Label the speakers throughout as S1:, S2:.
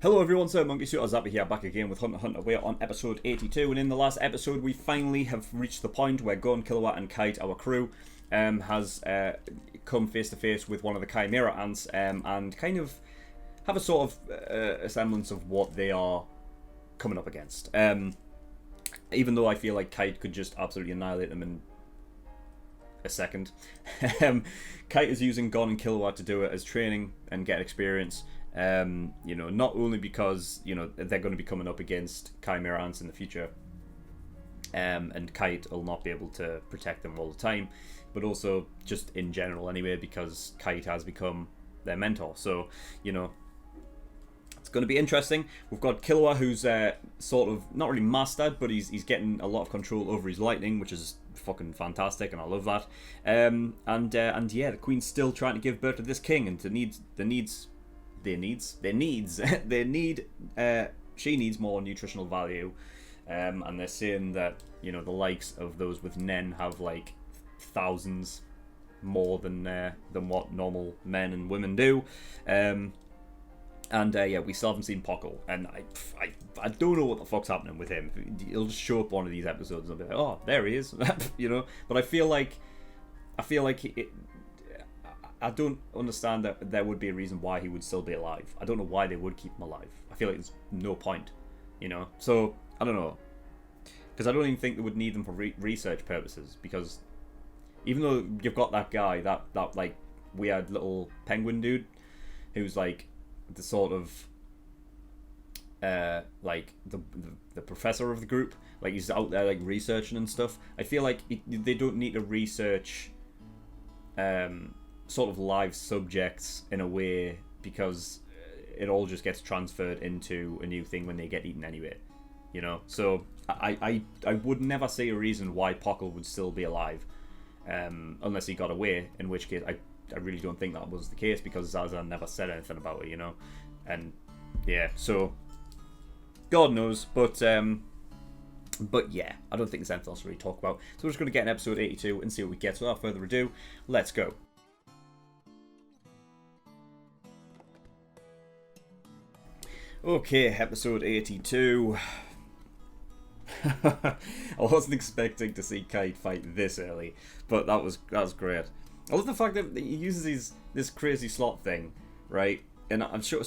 S1: Hello everyone, SirMonkeySuit or Zappy here, back again with Hunter x Hunter. We're on episode 82, and in the last episode we finally have reached the point where Gon, Kilowatt and Kite, our crew, has come face to face with one of the Chimera ants and kind of have a sort of a semblance of what they are coming up against. Even though I feel like Kite could just absolutely annihilate them in a second. Kite is using Gon and Kilowatt to do it as training and get experience. Not only because, they're going to be coming up against Chimera ants in the future, and Kite will not be able to protect them all the time, but also just in general anyway, because Kite has become their mentor. So, it's going to be interesting. We've got Killua, who's sort of not really mastered, but he's getting a lot of control over his lightning, which is fucking fantastic, and I love that. The Queen's still trying to give birth to this king, and she needs more nutritional value, and they're saying that the likes of those with Nen have like thousands more than what normal men and women do. We still haven't seen Pockle, and I don't know what the fuck's happening with him. He'll just show up one of these episodes and I'll be like, oh, there he is. But I feel like I don't understand that there would be a reason why he would still be alive. I don't know why they would keep him alive. I feel like there's no point, So, I don't know. Because I don't even think they would need them for research purposes. Because even though you've got that guy, that like weird little penguin dude, who's like the sort of like the professor of the group, like he's out there like researching and stuff. I feel like they don't need to research sort of live subjects in a way, because it all just gets transferred into a new thing when they get eaten anyway, So I would never see a reason why Pockle would still be alive, unless he got away, in which case I really don't think that was the case, because Zaza never said anything about it, and yeah, so God knows, but yeah, I don't think there's anything else to really talk about, so we're just going to get in episode 82 and see what we get. So without further ado, let's go. Okay, episode 82. I wasn't expecting to see Kite fight this early, but that was great. I love the fact that he uses this crazy slot thing, right? And I'm sure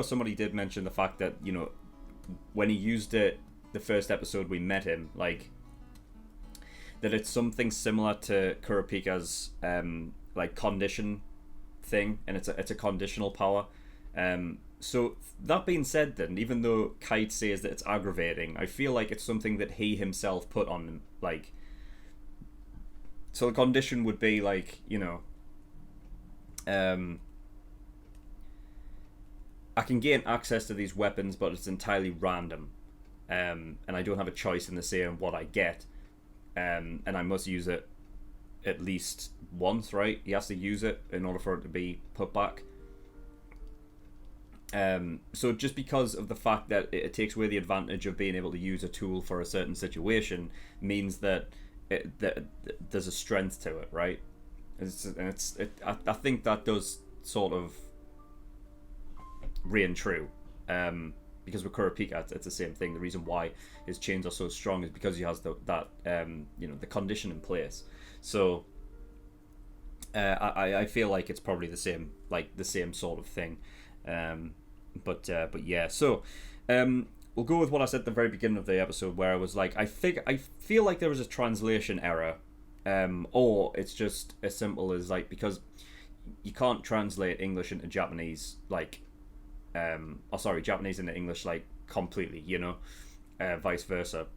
S1: somebody did mention the fact that when he used it the first episode we met him, like that it's something similar to Kurapika's like condition thing, and it's a conditional power. So that being said, then, even though Kite says that it's aggravating, I feel like it's something that he himself put on him. Like, so the condition would be like, I can gain access to these weapons, but it's entirely random, and I don't have a choice in the saying what I get, and I must use it at least once, right? He has to use it in order for it to be put back. So just because of the fact that it takes away the advantage of being able to use a tool for a certain situation means that there's a strength to it, right? I think that does sort of ring true. Because with Kurapika, it's the same thing. The reason why his chains are so strong is because he has the condition in place. So I feel like it's probably the same sort of thing. But yeah, so we'll go with what I said at the very beginning of the episode, where I was like, I feel like there was a translation error, or it's just as simple as like, because you can't translate English into Japanese Japanese into English like completely, vice versa.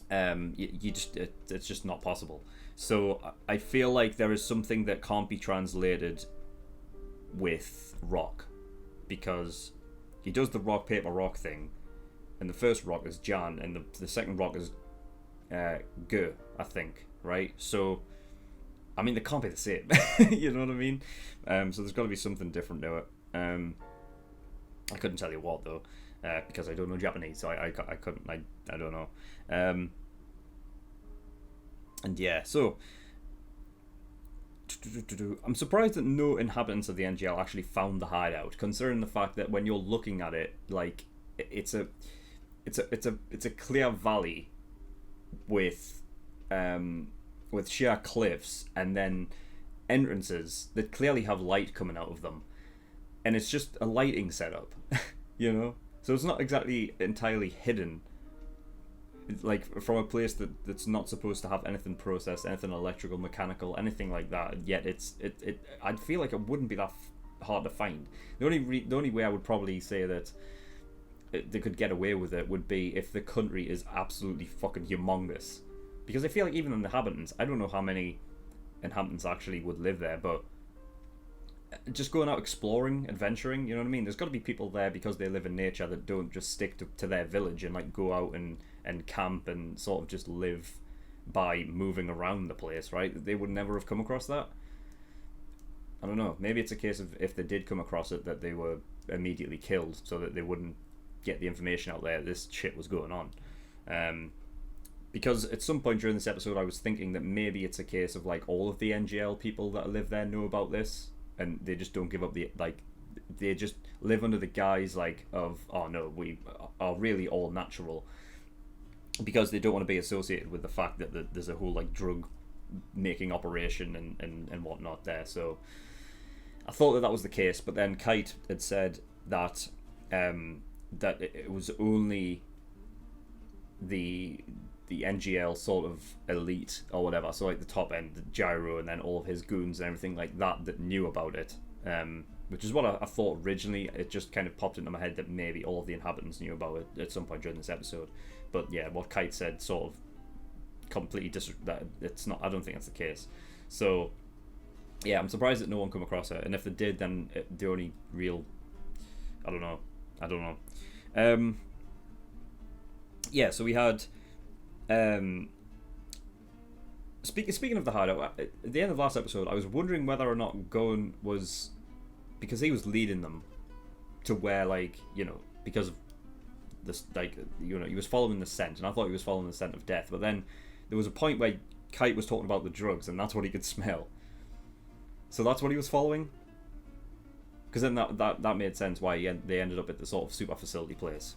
S1: It's just not possible. So I feel like there is something that can't be translated with rock, because he does the rock paper rock thing, and the first rock is Jan, and the second rock is Ge, I think, right? So I mean, they can't be the same. You know what I mean? So there's got to be something different to it. I couldn't tell you what though, because I don't know Japanese, so I couldn't. I don't know. And yeah, so I'm surprised that no inhabitants of the NGL actually found the hideout, considering the fact that when you're looking at it, like it's a clear valley with sheer cliffs and then entrances that clearly have light coming out of them, and it's just a lighting setup, you know. So it's not exactly entirely hidden, like from a place that's not supposed to have anything processed, anything electrical, mechanical, anything like that. Yet I'd feel like it wouldn't be that hard to find. The only way I would probably say that they could get away with it would be if the country is absolutely fucking humongous, because I feel like even the inhabitants, I don't know how many inhabitants actually would live there, but just going out exploring, adventuring, you know what I mean? There's got to be people there because they live in nature that don't just stick to their village and like go out and camp and sort of just live by moving around the place, right? They would never have come across that. I don't know. Maybe it's a case of if they did come across it that they were immediately killed so that they wouldn't get the information out there this shit was going on. Because at some point during this episode I was thinking that maybe it's a case of like all of the NGL people that live there know about this and they just don't give up they just live under the guise like of, oh no, we are really all natural, because they don't want to be associated with the fact that there's a whole like drug making operation and whatnot there. So I thought that was the case, but then Kite had said that that it was only the NGL sort of elite or whatever, so like the top end, the Gyro and then all of his goons and everything like that knew about it, which is what I thought originally. It just kind of popped into my head that maybe all of the inhabitants knew about it at some point during this episode. But yeah, what Kite said sort of completely that it's not. I don't think that's the case. So yeah, I'm surprised that no one come across it, and if they did, then the only real, I don't know. Yeah, so we had. Speaking of the hideout, at the end of last episode, I was wondering whether or not Gon was, because he was leading them to where, like, you know, because of this, like, you know, he was following the scent, and I thought he was following the scent of death. But then there was a point where Kite was talking about the drugs, and that's what he could smell. So that's what he was following. Because then that made sense why they ended up at the sort of super facility place.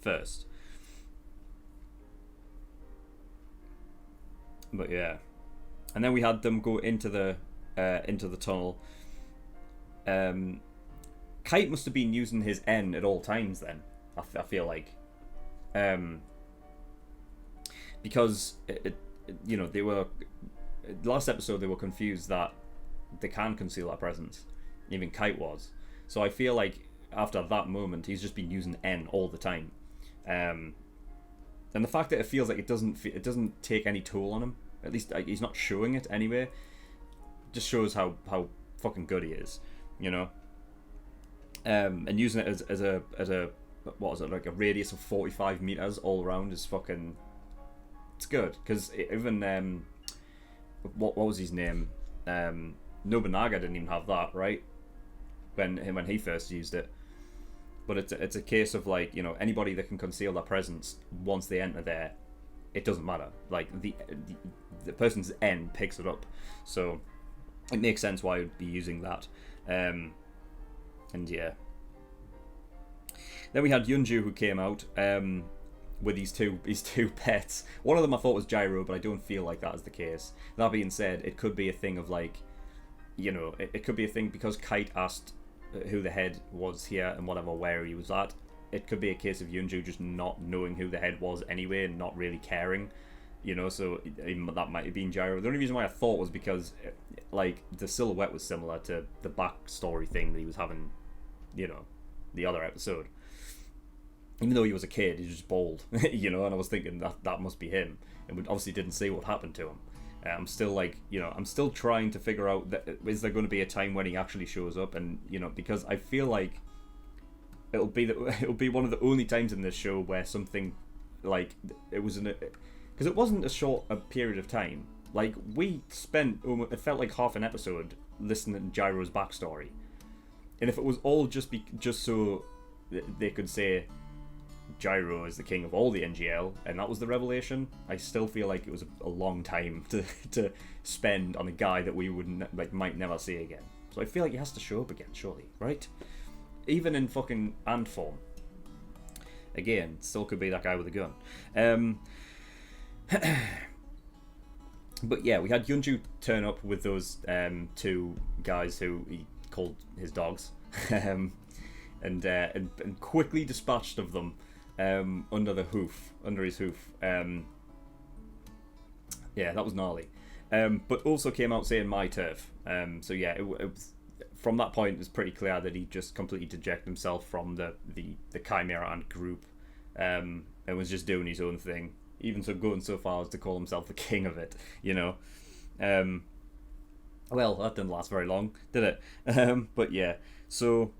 S1: First. But yeah, and then we had them go into the tunnel. Kite must have been using his N at all times then. I feel like, because you know, they were last episode they were confused that they can conceal their presence. Even Kite was. So I feel like after that moment, he's just been using N all the time. And the fact that it feels like it doesn't take any toll on him, at least he's not showing it anyway, just shows how fucking good he is, you know. And using it as a what is it, like a radius of 45 meters all around is fucking, it's good. Because even what was his name, Nobunaga didn't even have that, right, when he first used it. But it's a case of, like, you know, anybody that can conceal their presence once they enter there, it doesn't matter. Like the person's N picks it up, so it makes sense why I'd be using that. And yeah, then we had Yunju who came out with his two pets. One of them I thought was Gyro, but I don't feel like that is the case. That being said, it could be a thing of, like, you know, it could be a thing because Kite asked who the head was here and whatever, where he was at. It could be a case of Yunju just not knowing who the head was anyway and not really caring, you know, so that might have been Gyro. The only reason why I thought was because, like, the silhouette was similar to the backstory thing that he was having, you know, the other episode. Even though he was a kid, he was just bald, you know, and I was thinking that must be him. And we obviously didn't see what happened to him. I'm still, like, you know, I'm still trying to figure out is there going to be a time when he actually shows up, and, you know, because I feel like it'll be one of the only times in this show where something, like, it was because it wasn't a period of time. Like, we spent it felt like half an episode listening to Gyro's backstory, and if it was all just so they could say Gyro is the king of all the NGL, and that was the revelation. I still feel like it was a long time to spend on a guy that we might never see again. So I feel like he has to show up again, surely, right? Even in fucking Ant form. Again, still could be that guy with a gun. But yeah, we had Yunju turn up with those two guys who he called his dogs, and quickly dispatched of them under his hoof. Yeah, that was gnarly. But also came out saying my turf. So yeah, it was, from that point, it was pretty clear that he just completely dejected himself from the Chimera Ant group, and was just doing his own thing. Even so, going so far as to call himself the king of it, you know. Well, that didn't last very long, did it? But yeah, so.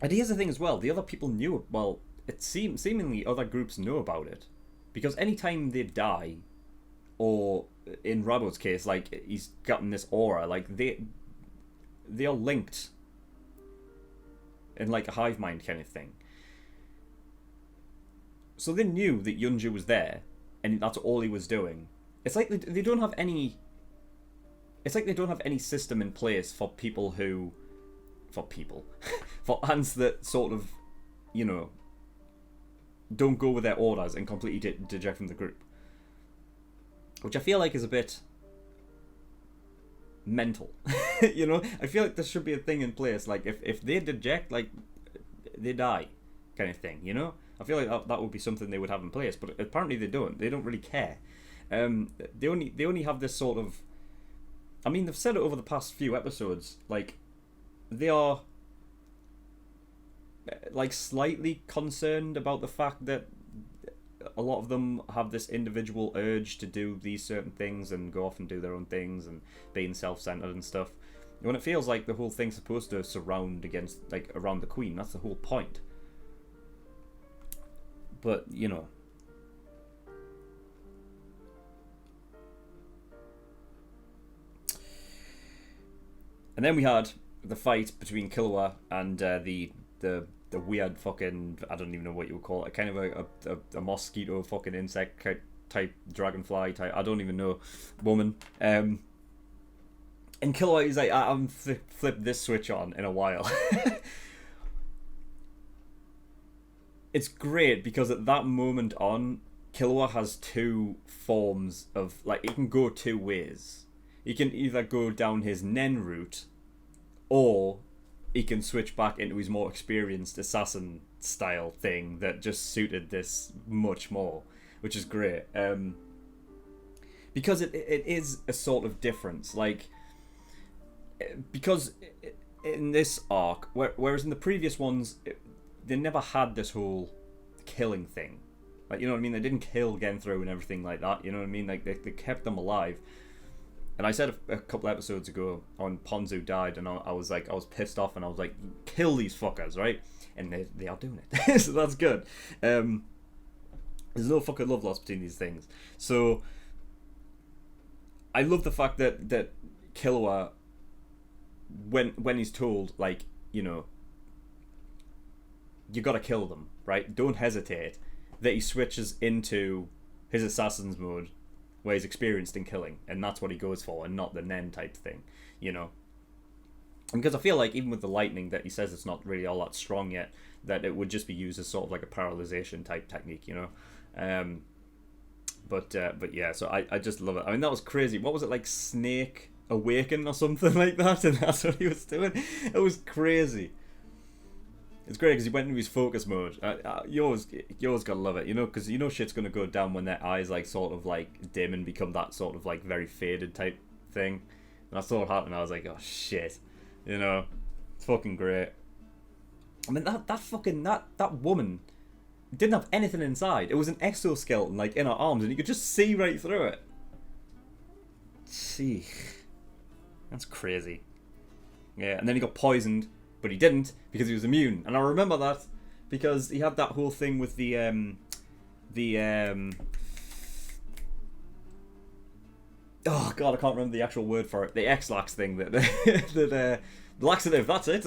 S1: And here's the thing as well: the other people knew. Well, it seemingly other groups know about it, because anytime they die, or in Rabo's case, like he's gotten this aura, like they are linked in like a hive mind kind of thing. So they knew that Yunju was there, and that's all he was doing. It's like they don't have any. It's like they don't have any system in place for people who, for ants that sort of, you know, don't go with their orders and completely deject from the group. Which I feel like is a bit mental. You know, I feel like there should be a thing in place. Like if they deject, like they die, kind of thing. You know. I feel like that would be something they would have in place, but apparently they don't. They don't really care. They only have this sort of. I mean, they've said it over the past few episodes. Like, they are like slightly concerned about the fact that a lot of them have this individual urge to do these certain things and go off and do their own things and being self-centered and stuff. When it feels like the whole thing's supposed to surround around the queen. That's the whole point. But, you know. And then we had the fight between Killua and the weird fucking, I don't even know what you would call it, kind of a mosquito fucking insect type dragonfly type, I don't even know, woman. And Killua is like, I haven't flipped this switch on in a while. It's great because at that moment on, Killua has two forms of, like, he can go two ways. He can either go down his Nen route, or he can switch back into his more experienced assassin style thing that just suited this much more, which is great. Because it is a sort of difference, like, because in this arc, whereas in the previous ones, they never had this whole killing thing. Like, you know what I mean? They didn't kill Genthro and everything like that, you know what I mean? Like, they kept them alive. And I said a couple episodes ago when Ponzu died, and I was pissed off, and I was like, kill these fuckers, right? And they are doing it. So that's good. There's no fucking love lost between these things. So I love the fact that Killua, when he's told, like, you know, you gotta kill them, right? Don't hesitate. That he switches into his assassin's mode, where he's experienced in killing, and that's what he goes for, and not the Nen type thing, you know. And because I feel like even with the lightning that he says it's not really all that strong yet, that it would just be used as sort of like a paralyzation type technique, you know. But yeah, so I just love it. I mean, that was crazy. What was it, like Snake Awaken or something like that? And that's what he was doing. It was crazy. It's great because he went into his focus mode. You always gotta love it, you know, because you know shit's gonna go down when their eyes like sort of like dim and become that sort of like very faded type thing. And I saw it happen. I was like, oh shit, you know, it's fucking great. I mean, that woman didn't have anything inside. It was an exoskeleton like in her arms, and you could just see right through it. See, that's crazy. Yeah, and then he got poisoned. But he didn't, because he was immune. And I remember that because he had that whole thing with the oh god, I can't remember the actual word for it. The X-lax thing, the laxative, that's it.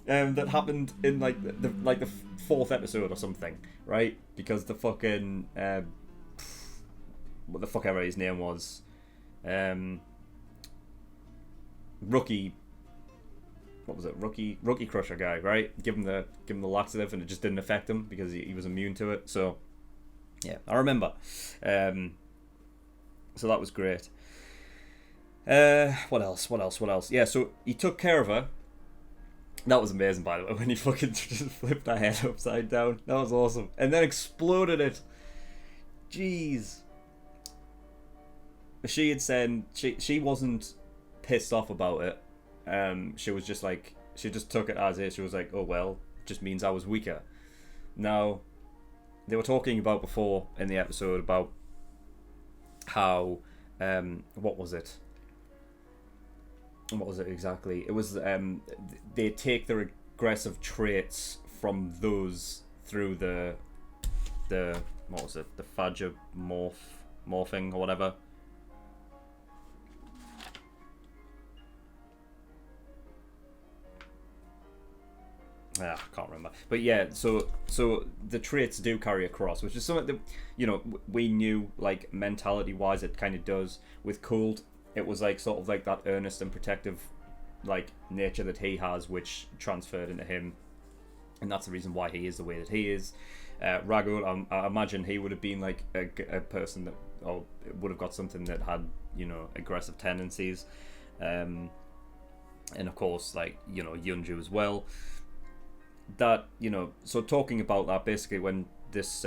S1: that happened in like the fourth episode or something, right? Because the fucking what the fuck ever his name was, rookie. What was it? Rookie Crusher guy, right? Give him the laxative, and it just didn't affect him because he was immune to it. So yeah, I remember. So that was great. What else? Yeah, so he took care of her. That was amazing, by the way, when he fucking just flipped her head upside down. That was awesome. And then exploded it. Jeez. She had said she wasn't pissed off about it. She was just like, she just took it as is. She was like, oh well, it just means I was weaker. Now, they were talking about before in the episode about how, what was it exactly? It was, they take their aggressive traits from those through the what was it? The morphing or whatever. I can't remember, but yeah. So the traits do carry across, which is something that we knew, like mentality wise, it kind of does. With Cold, it was like sort of like that earnest and protective, like nature that he has, which transferred into him, and that's the reason why he is the way that he is. Ragul, I imagine he would have been like a person that would have got something that had aggressive tendencies, and of course like Yunju as well. That so talking about that, basically when this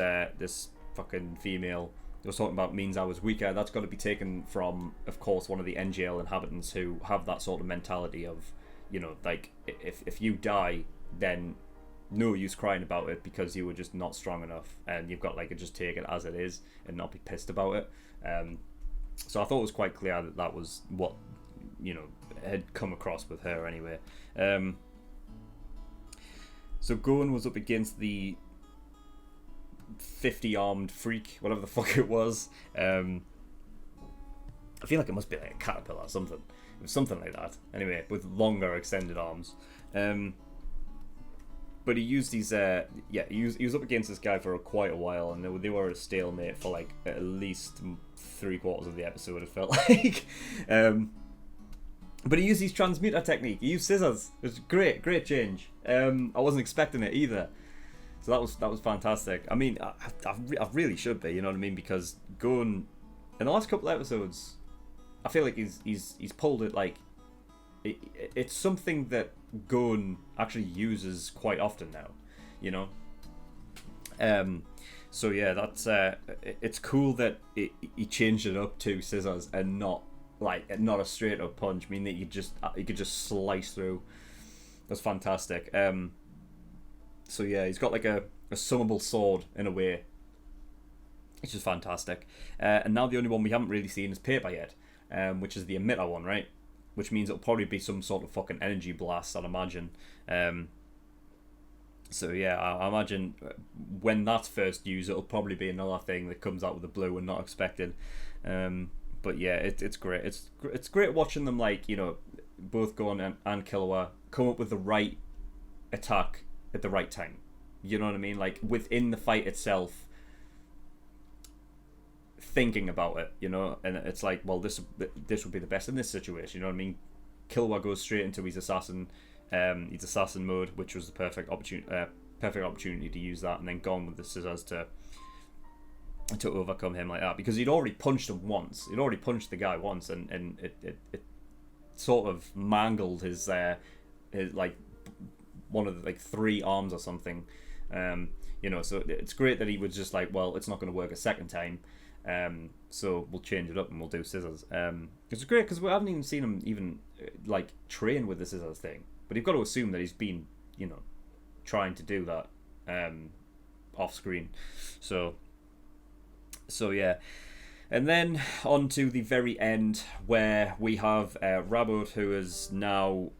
S1: fucking female was talking about means I was weaker, that's got to be taken from, of course, one of the NGL inhabitants who have that sort of mentality of like if you die, then no use crying about it because you were just not strong enough, and you've got like just take it as it is and not be pissed about it. So I thought it was quite clear that was what had come across with her anyway. So Gohan was up against the 50-armed freak, whatever the fuck it was. I feel like it must be like a caterpillar or something. It was something like that. Anyway, with longer extended arms. But he used these. He was up against this guy for quite a while, and they were a stalemate for like at least 3/4 of the episode. It felt like. But he used his transmuter technique. He used scissors. It was great change. I wasn't expecting it either, so that was fantastic. I mean, I really should be, you know what I mean? Because Gohan, in the last couple of episodes, I feel like he's pulled it like it's something that Gohan actually uses quite often now, So yeah, that's it's cool that he changed it up to scissors and not a straight up punch. I mean that you could just slice through. That's fantastic. So yeah, he's got like a summable sword in a way, which is fantastic. And now the only one we haven't really seen is Paper yet, which is the emitter one, right? Which means it'll probably be some sort of fucking energy blast, I'd imagine. So yeah, I imagine when that's first used, it'll probably be another thing that comes out with the blue and not expected. But yeah, it's great. It's great watching them, like, both Gohan and Killua come up with the right attack at the right time. You know what I mean? Like within the fight itself, thinking about it, and it's like, well, this would be the best in this situation. You know what I mean? Killua goes straight into his assassin mode, which was the perfect opportunity to use that, and then gone with the scissors to overcome him like that, because he'd already punched him once. He'd already punched the guy once, and it sort of mangled his like one of the like 3 arms or something. So it's great that he was just like, well, it's not going to work a second time, so we'll change it up and we'll do scissors. It's great because we haven't even seen him even like train with the scissors thing, but you've got to assume that he's been trying to do that off screen. So yeah, and then on to the very end where we have Rabot, who has now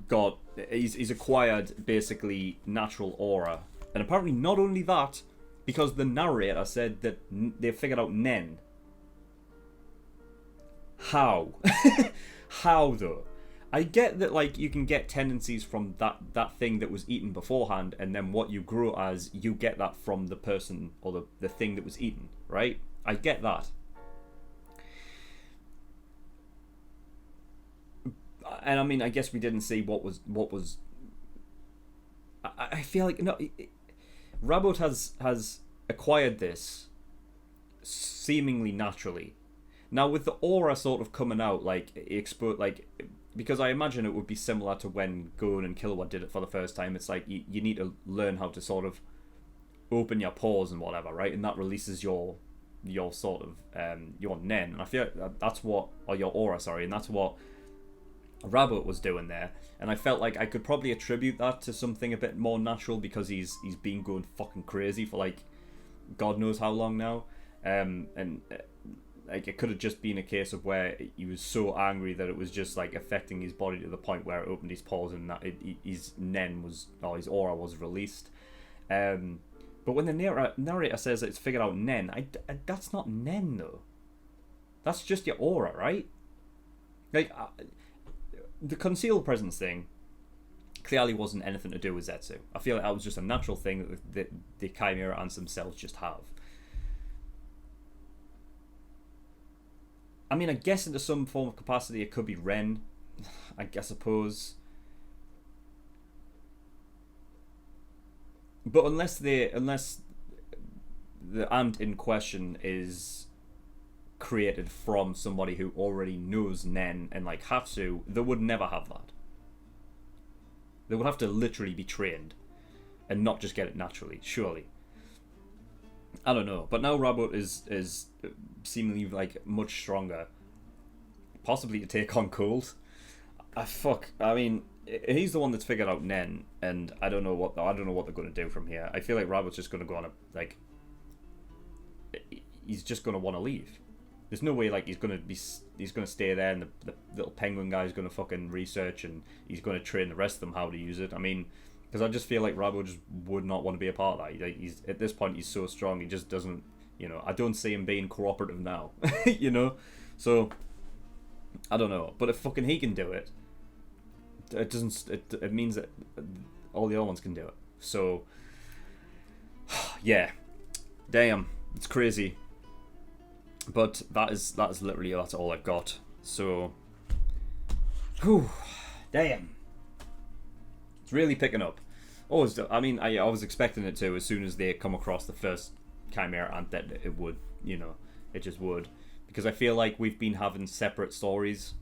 S1: got he's acquired basically natural aura, and apparently not only that, because the narrator said that they figured out Nen. How? How though? I get that, like, you can get tendencies from that thing that was eaten beforehand, and then what you grow as, you get that from the person or the thing that was eaten, right? I get that. And I mean, I guess we didn't see what was. I feel like no, Rabot has acquired this seemingly naturally. Now with the aura sort of coming out, like because I imagine it would be similar to when Gon and Killua did it for the first time. It's like you need to learn how to sort of open your pores and whatever, right? And that releases your sort of your nen. And I feel like that's what, or your aura, sorry, and that's what Rabot was doing there. And I felt like I could probably attribute that to something a bit more natural, because he's been going fucking crazy for like God knows how long now. Like it could have just been a case of where he was so angry that it was just like affecting his body to the point where it opened his pores and that his nen was, or his aura was released. But when the narrator says that it's figured out nen, that's not nen though. That's just your aura, right? Like the concealed presence thing clearly wasn't anything to do with Zetsu. I feel like that was just a natural thing that the Chimera ants themselves just have. I mean, I guess into some form of capacity it could be Ren, I suppose. But unless the ant in question is created from somebody who already knows Nen and like Hatsu, they would never have that. They would have to literally be trained and not just get it naturally, surely. I don't know, but now Rabot is seemingly like much stronger, possibly to take on Cold. I mean, he's the one that's figured out Nen, and I don't know what they're going to do from here. I feel like Rabot's just going to go on he's just going to want to leave. There's no way like he's going to stay there, and the little penguin guy's going to fucking research, and he's going to train the rest of them how to use it. I mean, because I just feel like Rabot just would not want to be a part of that. Like, he's at this point, he's so strong, he just doesn't, I don't see him being cooperative now, So, I don't know. But if fucking he can do it, it means that all the other ones can do it. So, yeah. Damn. It's crazy. But that's literally, that's all I've got. So, whew, damn. It's really picking up. I was expecting it to as soon as they come across the first Chimera ant that it would, it just would. Because I feel like we've been having separate stories,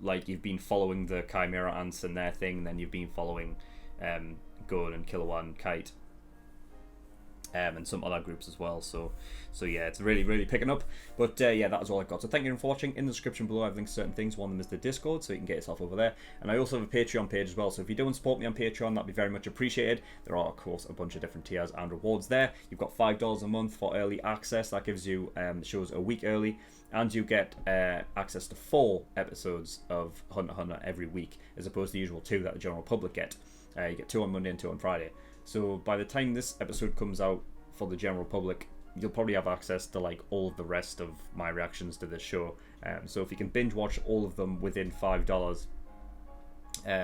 S1: like you've been following the Chimera ants and their thing, and then you've been following Gon and Killua and Kite. And some other groups as well, so yeah, it's really, really picking up. But yeah, that is all I've got. So thank you for watching. In the description below, I've linked to certain things. One of them is the Discord, so you can get yourself over there. And I also have a Patreon page as well, so if you do want to support me on Patreon, that'd be very much appreciated. There are, of course, a bunch of different tiers and rewards there. You've got $5 a month for early access. That gives you shows a week early, and you get access to 4 episodes of Hunter x Hunter every week, as opposed to the usual 2 that the general public get. You get 2 on Monday and 2 on Friday. So by the time this episode comes out for the general public, you'll probably have access to like all of the rest of my reactions to this show. So if you can binge watch all of them within $5,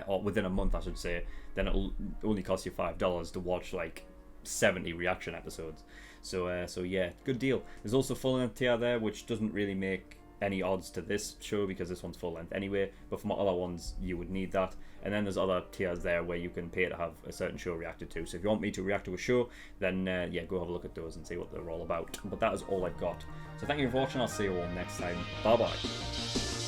S1: or within a month I should say, then it'll only cost you $5 to watch like 70 reaction episodes. So yeah, good deal. There's also full length tier there, which doesn't really make any odds to this show because this one's full length anyway, but for my other ones you would need that. And then there's other tiers there where you can pay to have a certain show reacted to. So if you want me to react to a show, then yeah, go have a look at those and see what they're all about. But that is all I've got. So thank you for watching. I'll see you all next time. Bye bye.